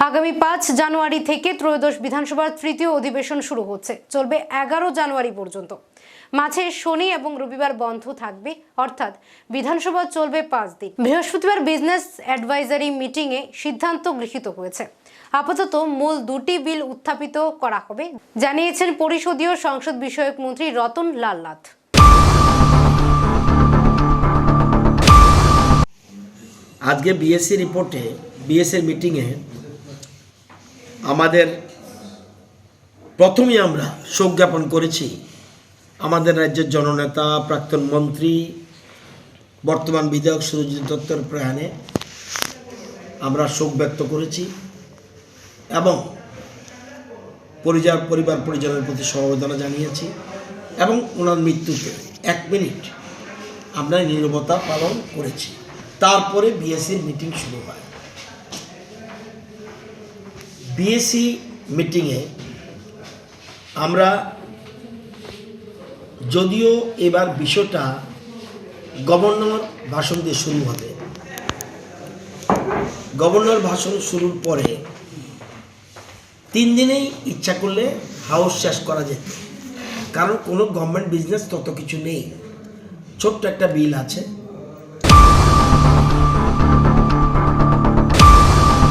আগামী ৫ জানুয়ারি থেকে ত্রয়োদশ বিধানসভার তৃতীয় অধিবেশন শুরু হচ্ছে, চলবে ১১ জানুয়ারি পর্যন্ত। মাঝে শনি এবং রবিবার বন্ধ থাকবে, অর্থাৎ বিধানসভা চলবে ৫ দিন। বৃহস্পতিবার বিজনেস অ্যাডভাইজারি মিটিংয়ে সিদ্ধান্ত গৃহীত হয়েছে। আপাতত মূল দুটি বিল উত্থাপিত করা হবে, জানিয়েছেন পরিষদীয় সংসদ বিষয়ক মন্ত্রী রতন লাল নাথ। আজকে বিএসসি রিপোর্টে বিএসসির মিটিংয়ে আমাদের প্রথমেই আমরা শোক জ্ঞাপন করেছি আমাদের রাজ্যের জননেতা প্রাক্তন মন্ত্রী বর্তমান বিধায়ক সুরজিৎ দত্তর প্রয়াণে আমরা শোক ব্যক্ত করেছি এবং পরিবার পরিজনের প্রতি সমবেদনা জানিয়েছি এবং ওনার মৃত্যুতে ১ মিনিট আমরা নীরবতা পালন করেছি। তারপরে বিএসসির মিটিং শুরু হয়। বিএসসি মিটিংয়ে আমরা যদিও এবার বিষয়টা গভর্নর ভাষণ দিয়ে শুরু হবে, গভর্নর ভাষণ শুরুর পরে 3 দিনেই ইচ্ছা করলে হাউস শেষ করা যেত, কারণ কোনো গভর্নমেন্ট বিজনেস তত কিছু নেই। ছোট্ট একটা বিল আছে